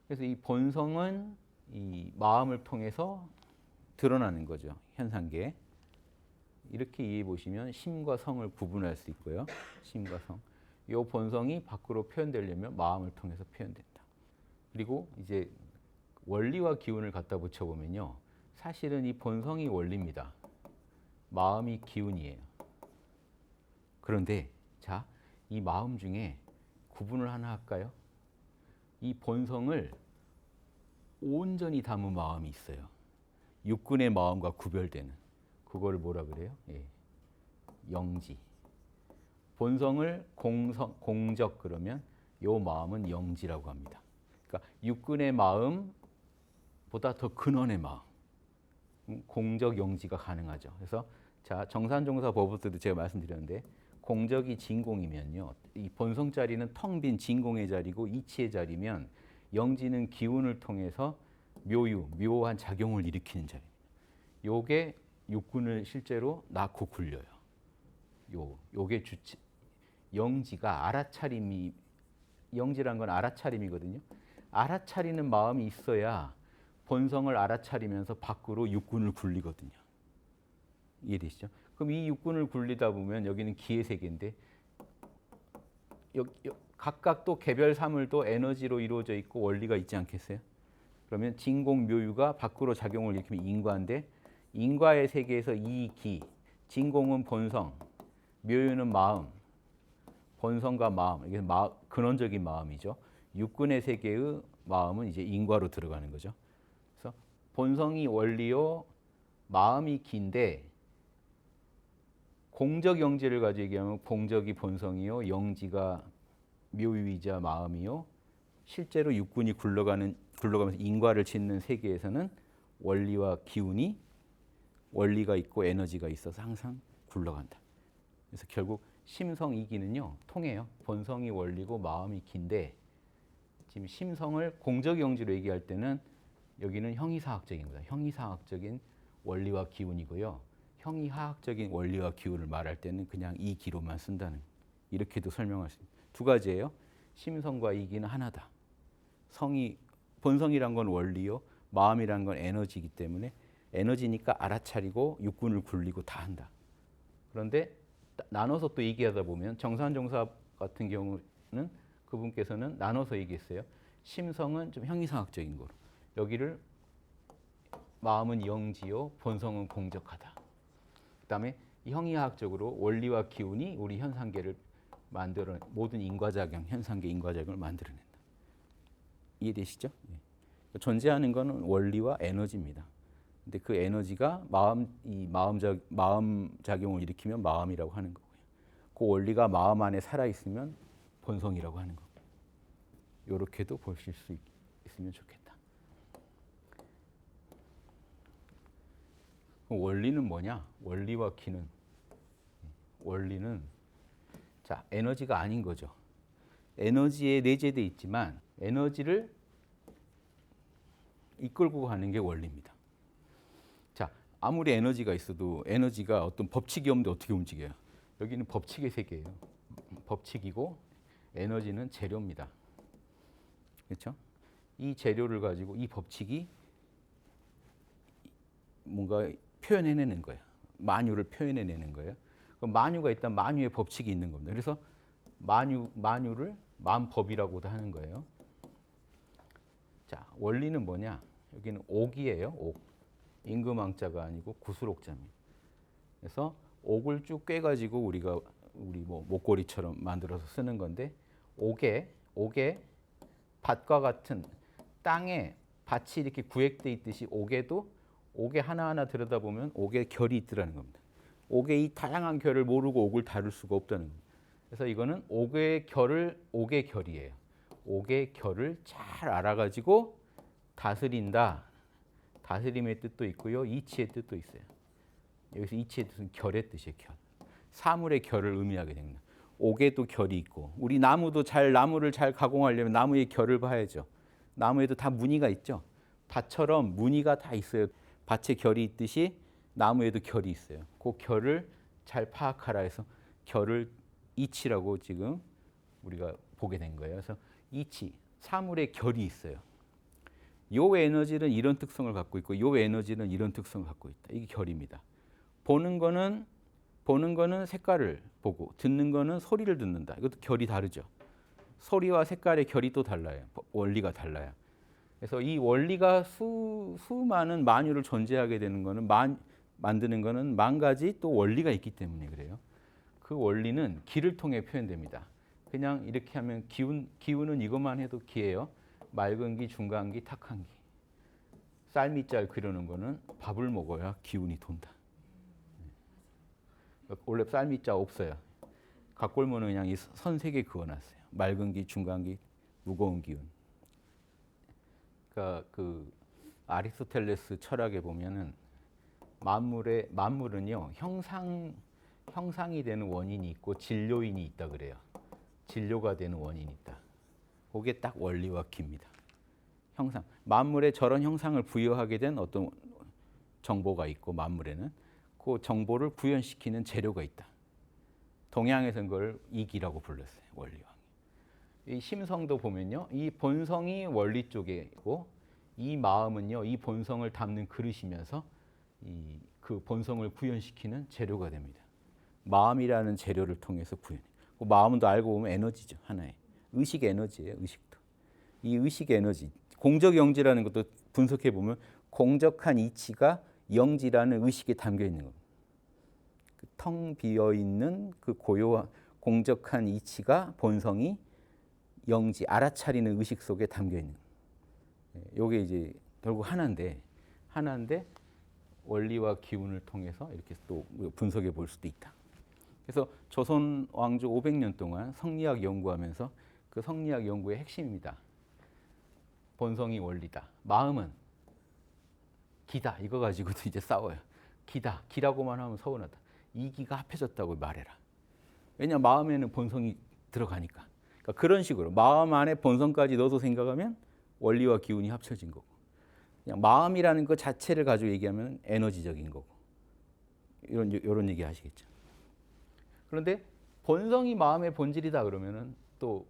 그래서 이 본성은 이 마음을 통해서 드러나는 거죠. 현상계에. 이렇게 이해해 보시면 심과 성을 구분할 수 있고요. 심과 성. 이 본성이 밖으로 표현되려면 마음을 통해서 표현된다. 그리고 이제 원리와 기운을 갖다 붙여보면요. 사실은 이 본성이 원리입니다. 마음이 기운이에요. 그런데 자, 이 마음 중에 구분을 하나 할까요? 이 본성을 온전히 담은 마음이 있어요. 육군의 마음과 구별되는. 그거를 뭐라 그래요? 예. 영지. 본성을 공적 그러면 요 마음은 영지라고 합니다. 그러니까 육군의 마음보다 더 근원의 마음. 공적 영지가 가능하죠. 그래서 자, 정산종사 법부터도 제가 말씀드렸는데 공적이 진공이면요. 이 본성 자리는 텅 빈 진공의 자리고 이치의 자리면 영지는 기운을 통해서 묘한 작용을 일으키는 자리입니다. 요게 육군을 실제로 낳고 굴려요. 요게 주체. 영지가 알아차림이, 영지란 건 알아차림이거든요. 알아차리는 마음이 있어야 본성을 알아차리면서 밖으로 육군을 굴리거든요. 이해되시죠? 그럼 이 육군을 굴리다 보면 여기는 기의 세계인데 각각 또 개별 사물도 에너지로 이루어져 있고 원리가 있지 않겠어요? 그러면 진공 묘유가 밖으로 작용을 일으키면 인과인데 인과의 세계에서 이 기, 진공은 본성, 묘유는 마음, 본성과 마음, 이게 근원적인 마음이죠. 육군의 세계의 마음은 이제 인과로 들어가는 거죠. 그래서 본성이 원리요, 마음이 기인데 공적 영지를 가지고 얘기하면 공적이 본성이요, 영지가 묘유이자 마음이요. 실제로 육군이 굴러가면서 인과를 짓는 세계에서는 원리와 기운이 원리가 있고 에너지가 있어서 항상 굴러간다. 그래서 결국 심성 이기는요 통해요. 본성이 원리고 마음이 기인데 지금 심성을 공적 영지로 얘기할 때는 여기는 형이사학적인 거다. 형이사학적인 원리와 기운이고요. 형이하학적인 원리와 기운을 말할 때는 그냥 이 기로만 쓴다는, 이렇게도 설명할 수 있습니다. 두 가지예요. 심성과 이기는 하나다. 본성이란 건 원리요, 마음이란 건 에너지이기 때문에 에너지니까 알아차리고 육군을 굴리고 다 한다. 그런데 나눠서 또 얘기하다 보면 정산종사 같은 경우는 그분께서는 나눠서 얘기했어요. 심성은 좀 형이상학적인 거로, 여기를 마음은 영지요, 본성은 공적하다. 그다음에 형이하학적으로 원리와 기운이 우리 현상계를 모든 인과작용, 현상계 인과작용을 만들어낸다. 이해되시죠? 존재하는 것은 원리와 에너지입니다. 근데 그 에너지가 마음 작용을 일으키면 마음이라고 하는 거고요. 그 원리가 마음 안에 살아 있으면 본성이라고 하는 거고. 이렇게도 보실 수 있으면 좋겠다. 그럼 원리는 뭐냐? 원리와 기는, 원리는 자, 에너지가 아닌 거죠. 에너지에 내재되어 있지만 에너지를 이끌고 가는 게 원리입니다. 자, 아무리 에너지가 있어도 에너지가 어떤 법칙이 없는데 어떻게 움직여요? 여기는 법칙의 세계예요. 법칙이고 에너지는 재료입니다. 그렇죠? 이 재료를 가지고 이 법칙이 뭔가 표현해내는 거예요. 만유를 표현해내는 거예요. 그럼 만유가 있다면 만유의 법칙이 있는 겁니다. 그래서 만유를 만법이라고도 하는 거예요. 자, 원리는 뭐냐? 여기는 옥이에요. 옥. 임금왕자가 아니고 구슬옥자입니다. 그래서 옥을 쭉 꿰가지고 우리 뭐 목걸이처럼 만들어서 쓰는 건데, 옥에 밭과 같은 땅에 밭이 이렇게 구획돼 있듯이 옥에 하나하나 들여다보면 옥에 결이 있더라는 겁니다. 옥의 이 다양한 결을 모르고 옥을 다룰 수가 없다는 겁니다. 그래서 이거는 옥의 결이에요. 옥의 결을 잘 알아가지고 다스린다. 다스림의 뜻도 있고요, 이치의 뜻도 있어요. 여기서 이치의 뜻은 결의 뜻이에요. 결. 사물의 결을 의미하게 됩니다. 옥에도 결이 있고, 우리 나무를 잘 가공하려면 나무의 결을 봐야죠. 나무에도 다 무늬가 있죠. 밭처럼 무늬가 다 있어요. 밭에 결이 있듯이 나무에도 결이 있어요. 그 결을 잘 파악하라 해서 결을 이치라고 지금 우리가 보게 된 거예요. 그래서 이치, 사물의 결이 있어요. 요 에너지는 이런 특성을 갖고 있고 요 에너지는 이런 특성을 갖고 있다. 이게 결입니다. 보는 거는 색깔을 보고, 듣는 거는 소리를 듣는다. 이것도 결이 다르죠. 소리와 색깔의 결이 또 달라요. 원리가 달라요. 그래서 이 원리가 수많은 만유를 존재하게 되는 거는 만드는 거는 만 가지 또 원리가 있기 때문에 그래요. 그 원리는 기를 통해 표현됩니다. 그냥 이렇게 하면 기운은 이것만 해도 기예요. 맑은 기, 중간 기, 탁한 기. 쌀밑잘 그려는 거는 밥을 먹어야 기운이 돈다. 원래 쌀밑자 없어요. 각골문은 그냥 이 선 세 개 그어놨어요. 맑은 기, 중간 기, 무거운 기운. 그러니까 그 아리스토텔레스 철학에 보면은 만물은요 형상이 되는 원인이 있고 진료인이 있다 그래요. 진료가 되는 원인이 있다. 그게 딱 원리와 기입니다. 형상. 만물에 저런 형상을 부여하게 된 어떤 정보가 있고 만물에는 그 정보를 구현시키는 재료가 있다. 동양에서는 그걸 이기라고 불렀어요. 원리와. 이 심성도 보면요. 이 본성이 원리 쪽이고 이 마음은요. 이 본성을 담는 그릇이면서 그 본성을 구현시키는 재료가 됩니다. 마음이라는 재료를 통해서 구현. 그 마음도 알고 보면 에너지죠. 하나의. 의식 에너지예요. 의식도. 이 의식 에너지. 공적 영지라는 것도 분석해 보면 공적한 이치가 영지라는 의식에 담겨 있는 겁니다. 그 텅 비어 있는 그 고요한 공적한 이치가 본성이 영지 알아차리는 의식 속에 담겨 있는 거예요. 요게 이제 결국 하나인데 원리와 기운을 통해서 이렇게 또 분석해 볼 수도 있다. 그래서 조선 왕조 500년 동안 성리학 연구하면서 그 성리학 연구의 핵심입니다. 본성이 원리다. 마음은 기다. 이거 가지고도 이제 싸워요. 기다. 기라고만 하면 서운하다. 이 기가 합해졌다고 말해라. 왜냐하면 마음에는 본성이 들어가니까. 그러니까 그런 식으로 마음 안에 본성까지 넣어서 생각하면 원리와 기운이 합쳐진 거고. 그냥 마음이라는 것 자체를 가지고 얘기하면 에너지적인 거고. 이런 얘기 하시겠죠. 그런데 본성이 마음의 본질이다 그러면은 또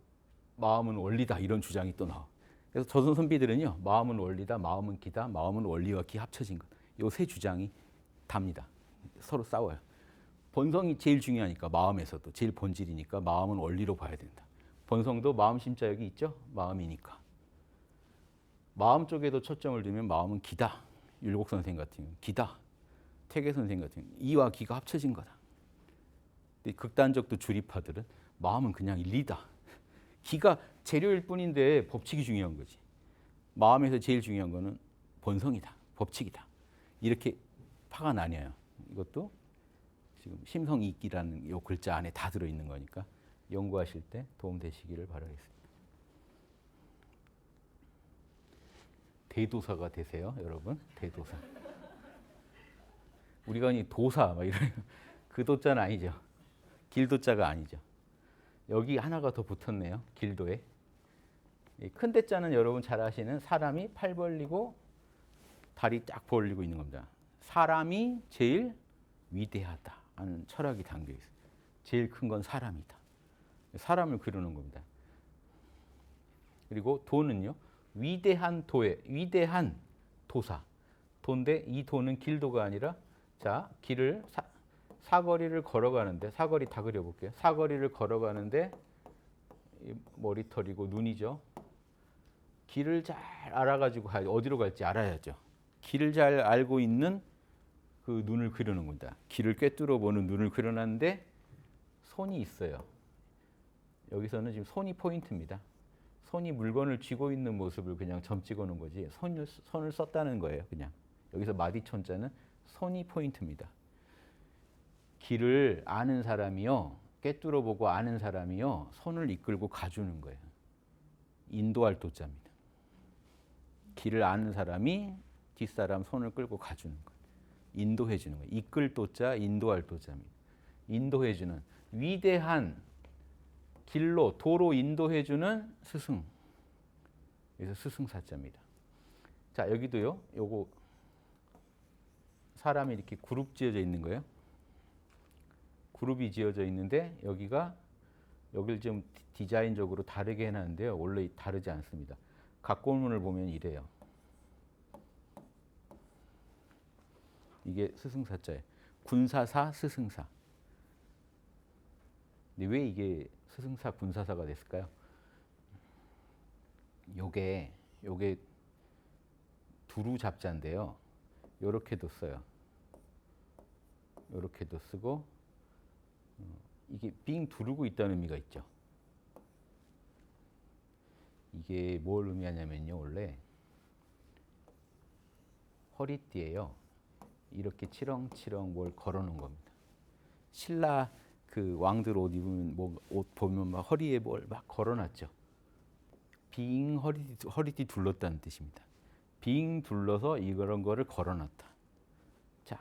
마음은 원리다 이런 주장이 또 나와. 그래서 조선 선비들은요, 마음은 원리다, 마음은 기다, 마음은 원리와 기 합쳐진 것. 요 세 주장이 답니다. 서로 싸워요. 본성이 제일 중요하니까 마음에서도 제일 본질이니까 마음은 원리로 봐야 된다. 본성도 마음 심자 여기 있죠? 마음이니까. 마음 쪽에도 초점을 두면 마음은 기다. 율곡 선생 같은 경우는 기다. 태계 선생 같은 경우는 이와 기가 합쳐진 거다. 근데 극단적도 주립파들은 마음은 그냥 리다. 기가 재료일 뿐인데 법칙이 중요한 거지. 마음에서 제일 중요한 거는 본성이다. 법칙이다. 이렇게 파가 나뉘어요. 이것도 지금 심성이익기라는 요 글자 안에 다 들어있는 거니까 연구하실 때 도움 되시기를 바라겠습니다. 대도사가 되세요, 여러분. 대도사. 우리가 이 도사 막 이런 그 도자는 아니죠. 길도자가 아니죠. 여기 하나가 더 붙었네요. 길도에. 큰 대자는 여러분 잘 아시는 사람이 팔 벌리고 다리 쫙 벌리고 있는 겁니다. 사람이 제일 위대하다 하는 철학이 담겨 있어요. 제일 큰 건 사람이다. 사람을 그리는 겁니다. 그리고 도는요. 위대한 도사. 도인데 이 도는 길도가 아니라 자, 길을 사거리를 걸어가는데 사거리 다 그려볼게요. 사거리를 걸어가는데 머리털이고 눈이죠. 길을 잘 알아가지고 어디로 갈지 알아야죠. 길을 잘 알고 있는 그 눈을 그리는 겁니다. 길을 꿰뚫어 보는 눈을 그려놨는데 손이 있어요. 여기서는 지금 손이 포인트입니다. 손이 물건을 쥐고 있는 모습을 그냥 점 찍어 놓은 거지 손을 썼다는 거예요. 그냥 여기서 마디촌자는 손이 포인트입니다. 길을 아는 사람이요. 꿰뚫어 보고 아는 사람이요. 손을 이끌고 가주는 거예요. 인도할 도자입니다. 길을 아는 사람이 뒷사람 손을 끌고 가주는 거예요. 인도해 주는 거예요. 이끌 도자, 인도할 도자입니다. 인도해 주는 위대한 길로 도로 인도해 주는 스승. 그래서 스승사자입니다. 자, 여기도요. 요거 사람이 이렇게 그룹 지어져 있는 거예요. 그룹이 지어져 있는데 여기를 좀 디자인적으로 다르게 해놨는데요. 원래 다르지 않습니다. 각골문을 보면 이래요. 이게 스승사자예요. 군사사, 스승사. 근데 왜 이게 스승사, 군사사가 됐을까요? 요게 두루 잡자인데요. 요렇게도 써요. 요렇게도 쓰고 이게 빙 두르고 있다는 의미가 있죠. 이게 뭘 의미하냐면요. 원래 허리띠에요. 이렇게 치렁치렁 뭘 걸어놓은 겁니다. 신라 그 왕들 옷 입으면 뭐 옷 보면 막 허리에 뭘 막 걸어놨죠. 빙 허리띠 둘렀다는 뜻입니다. 빙 둘러서 이런 거를 걸어놨다. 자,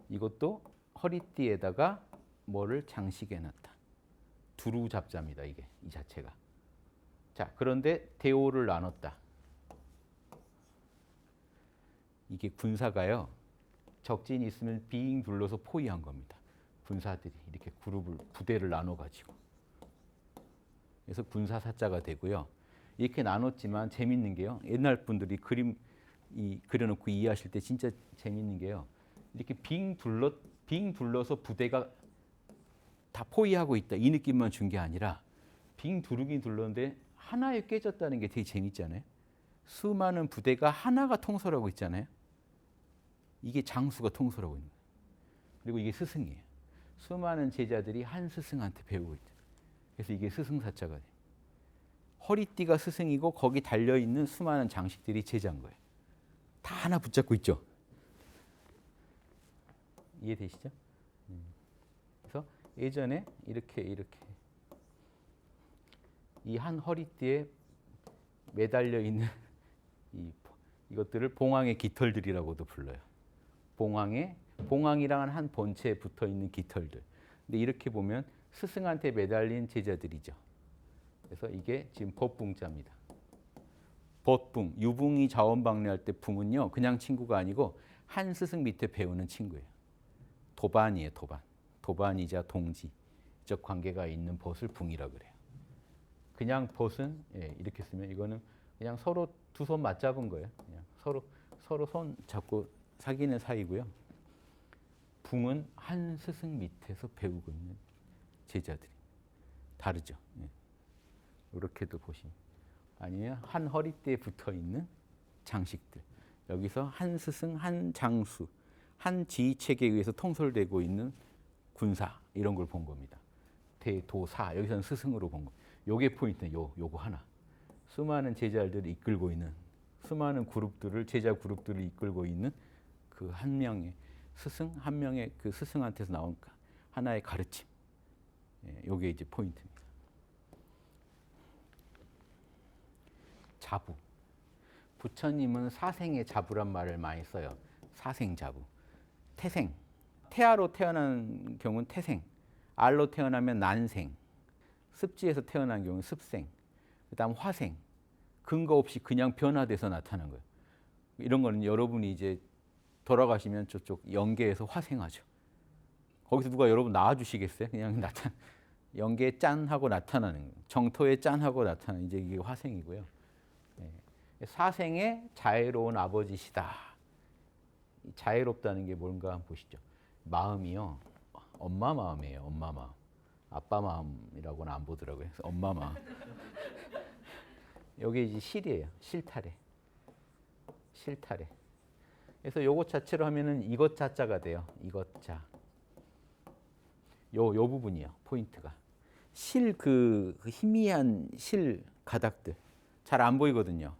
이것도 허리띠에다가 뭐를 장식해놨다. 두루 잡자입니다. 이게 이 자체가. 자, 그런데 대오를 나눴다. 이게 군사가요. 적진이 있으면 빙 둘러서 포위한 겁니다. 군사들이 이렇게 그룹을 부대를 나눠 가지고. 그래서 군사사자가 되고요. 이렇게 나눴지만 재밌는 게요. 옛날 분들이 그림 그려놓고 이해하실 때 진짜 재밌는 게요. 이렇게 빙 둘러서 부대가 다 포위하고 있다. 이 느낌만 준 게 아니라 빙 두르긴 둘렀는데 하나에 깨졌다는 게 되게 재밌잖아요. 수많은 부대가 하나가 통솔하고 있잖아요. 이게 장수가 통솔하고 있는 거예요. 그리고 이게 스승이에요. 수많은 제자들이 한 스승한테 배우고 있죠. 그래서 이게 스승사자가 돼요. 허리띠가 스승이고 거기 달려있는 수많은 장식들이 제자인 거예요. 다 하나 붙잡고 있죠. 이해되시죠? 그래서 예전에 이렇게 이 한 허리띠에 매달려 있는 이것들을 봉황의 깃털들이라고도 불러요. 봉황이랑은 한 본체에 붙어 있는 깃털들. 근데 이렇게 보면 스승한테 매달린 제자들이죠. 그래서 이게 지금 법붕자입니다. 법붕, 유붕이 자원방래할 때 붕은요, 그냥 친구가 아니고 한 스승 밑에 배우는 친구예요. 도반이에요, 도반. 도반이자 동지적 관계가 있는 벗을 붕이라 그래요. 그냥 벗은 이렇게 쓰면 이거는 그냥 서로 두 손 맞잡은 거예요. 그냥 서로 손 잡고 사귀는 사이고요. 붕은 한 스승 밑에서 배우고 있는 제자들이 다르죠. 이렇게도 보시면 아니면 한 허리띠에 붙어 있는 장식들. 여기서 한 스승, 한 장수, 한 지휘체계에 의해서 통솔되고 있는 군사 이런 걸 본 겁니다. 대도사 여기서는 스승으로 본 거. 요게 포인트예요. 요거 하나. 수많은 제자들을 이끌고 있는 수많은 그룹들을 제자 그룹들을 이끌고 있는 그 한 명의 스승 한 명의 그 스승한테서 나온 하나의 가르침. 요게 이제 포인트입니다. 자부. 부처님은 사생의 자부란 말을 많이 써요. 사생자부. 태생. 태아로 태어난 경우는 태생. 알로 태어나면 난생. 습지에서 태어난 경우는 습생. 그다음 화생. 근거 없이 그냥 변화돼서 나타난 거예요. 이런 거는 여러분이 이제 돌아가시면 저쪽 영계에서 화생하죠. 거기서 누가 여러분 낳아주시겠어요? 그냥 영계에 짠 하고 나타나는 거예요. 정토에 짠 하고 나타나는 이제 이게 화생이고요. 사생의 자애로운 아버지시다. 자애롭다는 게 뭔가 한번 보시죠. 마음이요. 엄마 마음이에요. 엄마 마음. 아빠 마음이라고는 안 보더라고요. 그래서 엄마 마음. 여기 이제 실이에요. 실타래. 실타래. 그래서 요것 자체로 하면은 이것 자자가 돼요. 이것 자. 요 부분이요. 포인트가. 실 그 희미한 실 가닥들 잘 안 보이거든요.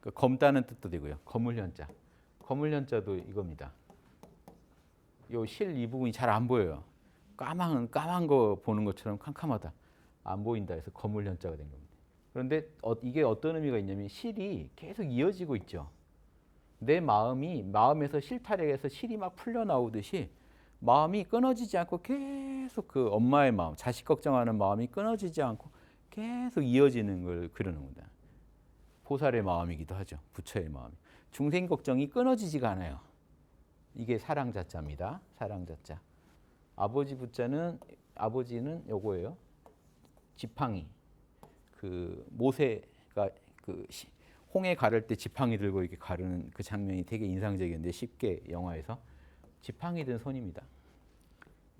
그 검다는 뜻도 되고요. 거물현자. 거물현자도 이겁니다. 요 실 이 부분이 잘 안 보여요. 까만 거 보는 것처럼 캄캄하다. 안 보인다 해서 거물현자가 된 겁니다. 그런데 이게 어떤 의미가 있냐면 실이 계속 이어지고 있죠. 내 마음에서 실타래에서 실이 막 풀려 나오듯이 마음이 끊어지지 않고 계속 그 엄마의 마음, 자식 걱정하는 마음이 끊어지지 않고 계속 이어지는 걸 그리는 겁니다. 보살의 마음이기도 하죠. 부처의 마음. 중생 걱정이 끊어지지가 않아요. 이게 사랑자자입니다. 사랑자자. 아버지는 요거예요. 지팡이. 그 모세가 그 홍해 가를 때 지팡이 들고 이렇게 가르는 그 장면이 되게 인상적이었는데 쉽게 영화에서 지팡이 든 손입니다.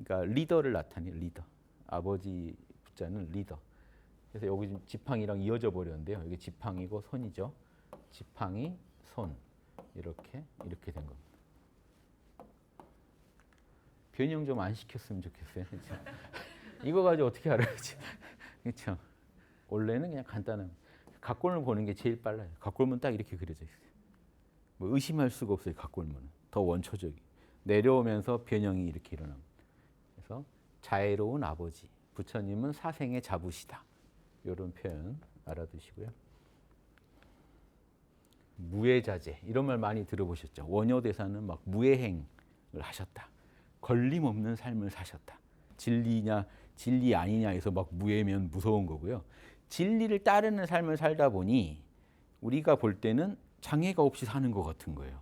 그러니까 리더를 나타내요. 리더. 아버지 부자는 리더. 그래서 여기 지금 지팡이랑 이어져 버렸는데요. 이게 지팡이고 손이죠. 지팡이, 손. 이렇게 된 겁니다. 변형 좀 안 시켰으면 좋겠어요. 그렇죠? 이거 가지고 어떻게 알아야지? 그렇죠? 원래는 그냥 간단한 각골문 보는 게 제일 빨라요. 각골문 딱 이렇게 그려져 있어요. 뭐 의심할 수가 없어요. 각골문은 더 원초적이. 내려오면서 변형이 이렇게 일어납니다. 그래서 자애로운 아버지, 부처님은 사생의 자부시다. 이런 표현 알아두시고요. 무해자제 이런 말 많이 들어보셨죠. 원효대사는 막 무해행을 하셨다. 걸림없는 삶을 사셨다. 진리냐 진리 아니냐에서 막 무해면 무서운 거고요. 진리를 따르는 삶을 살다 보니 우리가 볼 때는 장애가 없이 사는 것 같은 거예요.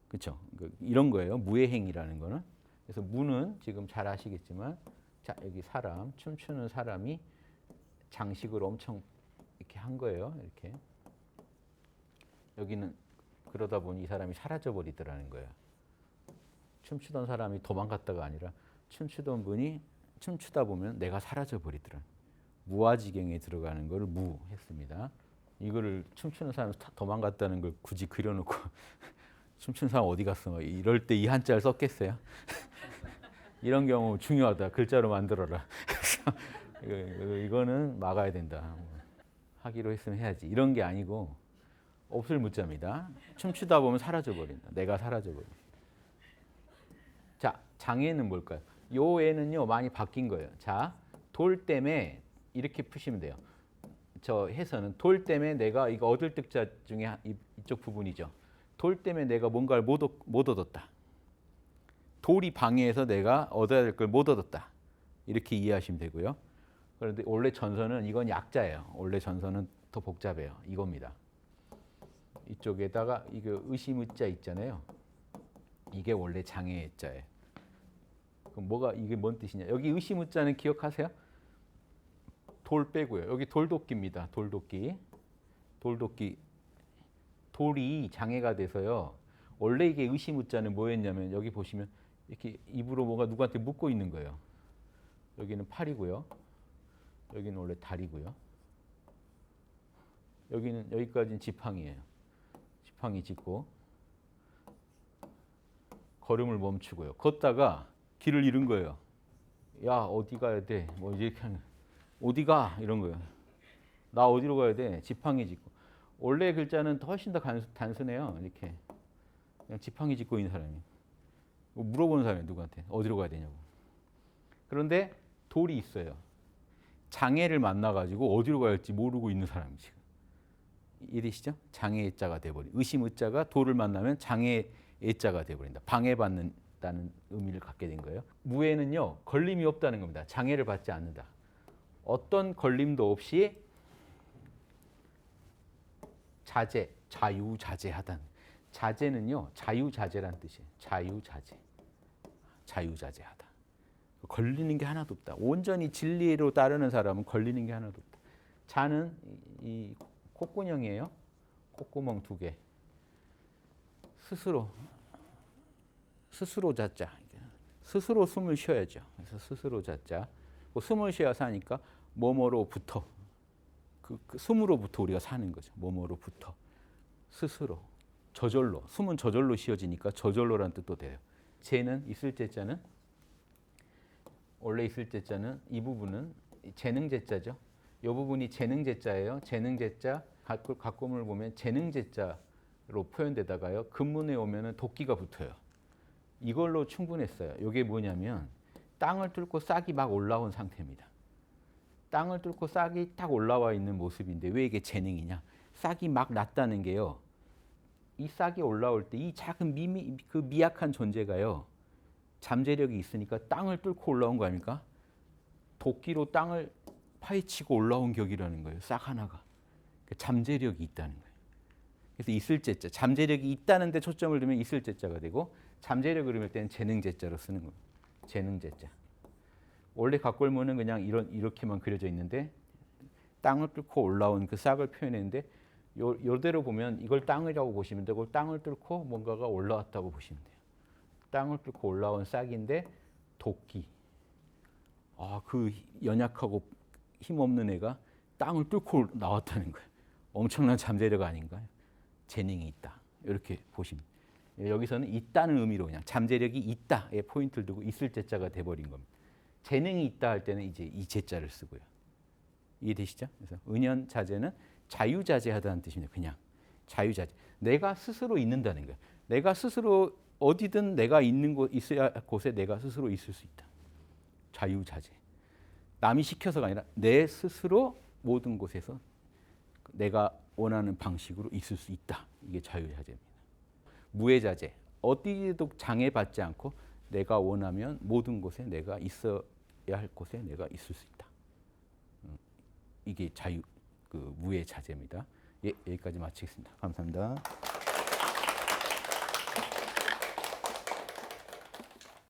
그렇죠? 이런 거예요. 무해행이라는 거는. 그래서 무는 지금 잘 아시겠지만 자 여기 사람 춤추는 사람이 장식을 엄청 이렇게 한 거예요. 이렇게 여기는 그러다 보니 이 사람이 사라져 버리더라는 거예요. 춤추던 사람이 도망갔다가 아니라 춤추던 분이 춤추다 보면 내가 사라져 버리더라. 무아지경에 들어가는 걸 무했습니다. 이거를 춤추는 사람 도망갔다는 걸 굳이 그려놓고 춤추는 사람 어디 갔어? 이럴 때 이 한자를 썼겠어요? 이런 경우 중요하다. 글자로 만들어라. 이거는 막아야 된다. 하기로 했으면 해야지. 이런 게 아니고 없을 무자입니다. 춤추다 보면 사라져 버린다. 내가 사라져 버린다. 자, 장애는 뭘까요? 요 애는요 많이 바뀐 거예요. 자, 돌 때문에 이렇게 푸시면 돼요. 저 해서는 돌 때문에 내가 이거 얻을 득자 중에 이쪽 부분이죠. 돌 때문에 내가 뭔가를 못 얻었다. 돌이 방해해서 내가 얻어야 될 걸 못 얻었다. 이렇게 이해하시면 되고요. 그런데 원래 전서는 이건 약자예요. 원래 전서는 더 복잡해요. 이겁니다. 이쪽에다가 이거 의심의자 있잖아요. 이게 원래 장애자예요. 그럼 뭐가 이게 뭔 뜻이냐? 여기 의심의자는 기억하세요? 돌 빼고요. 여기 돌도끼입니다. 돌도끼. 돌도끼. 돌이 장애가 돼서요. 원래 이게 의심의자는 뭐였냐면 여기 보시면 이렇게 입으로 뭐가 누구한테 묻고 있는 거예요. 여기는 팔이고요. 여기는 원래 다리고요. 여기는 여기까지는 지팡이에요. 지팡이 짚고 걸음을 멈추고요. 걷다가 길을 잃은 거예요. 야 어디 가야 돼? 뭐 이렇게 하는 어디 가? 이런 거예요. 나 어디로 가야 돼? 지팡이 짚고. 원래 글자는 훨씬 더 단순해요. 이렇게 그냥 지팡이 짚고 있는 사람이 물어보는 사람이 누구한테 어디로 가야 되냐고. 그런데 돌이 있어요. 장애를 만나가지고 어디로 가야 할지 모르고 있는 사람이 지금. 이해되시죠? 장애자가 돼버린. 의심의자가 돌을 만나면 장애자가 돼버린다. 방해받는다는 의미를 갖게 된 거예요. 무해는요 걸림이 없다는 겁니다. 장애를 받지 않는다. 어떤 걸림도 없이 자제, 자유자재하다. 자제는요 자유자재란 뜻이에요. 자유자재, 자유자재하다. 걸리는 게 하나도 없다. 온전히 진리로 따르는 사람은 걸리는 게 하나도 없다. 자는 이 콧구멍이에요. 콧구멍 2개. 스스로 자자. 스스로 숨을 쉬어야죠. 그래서 스스로 자자. 숨을 쉬어 사니까 뭐뭐로부터. 그 숨으로부터 우리가 사는 거죠. 뭐뭐로부터. 스스로. 저절로. 숨은 저절로 쉬어지니까 저절로란 뜻도 돼요. 재는 있을 재자는 원래 있을 재자는 이 부분은 재능 재자죠. 이 부분이 재능 재자예요. 재능 재자 각금을 보면 재능 재자로 표현되다가요. 근문에 오면은 도끼가 붙어요. 이걸로 충분했어요. 이게 뭐냐면 땅을 뚫고 싹이 막 올라온 상태입니다. 땅을 뚫고 싹이 딱 올라와 있는 모습인데 왜 이게 재능이냐? 싹이 막 났다는 게요. 이 싹이 올라올 때 이 작은 그 미약한 존재가요. 잠재력이 있으니까 땅을 뚫고 올라온 거 아닙니까? 도끼로 땅을 파헤치고 올라온 격이라는 거예요. 싹 하나가. 잠재력이 있다는 거예요. 그래서 있을 재자. 잠재력이 있다는 데 초점을 두면 있을 재자가 되고 잠재력을 그릴 때는 재능 재자로 쓰는 거예요. 재능 재자. 원래 각골문은 그냥 이렇게만 그려져 있는데 땅을 뚫고 올라온 그 싹을 표현했는데 요대로 보면 이걸 땅이라고 보시면 되고 땅을 뚫고 뭔가가 올라왔다고 보시면 돼요. 땅을 뚫고 올라온 싹인데 도끼. 그 연약하고 힘없는 애가 땅을 뚫고 나왔다는 거예요. 엄청난 잠재력 아닌가요? 재능이 있다. 이렇게 보시면 여기서는 있다는 의미로 그냥 잠재력이 있다에 포인트를 두고 있을 제자가 돼버린 겁니다. 재능이 있다 할 때는 이제 이 제자를 쓰고요. 이해되시죠? 그래서 은연자재는 자유자재하다는 뜻입니다. 그냥 자유자재. 내가 스스로 있는다는 거예요. 내가 스스로 어디든 내가 있는 곳 있어야 할 곳에 내가 스스로 있을 수 있다. 자유자재. 남이 시켜서가 아니라 내 스스로 모든 곳에서 내가 원하는 방식으로 있을 수 있다. 이게 자유자재입니다. 무해자재. 어디에도 장애받지 않고 내가 원하면 모든 곳에 내가 있어야 할 곳에 내가 있을 수 있다. 이게 무해자재입니다. 예, 여기까지 마치겠습니다. 감사합니다.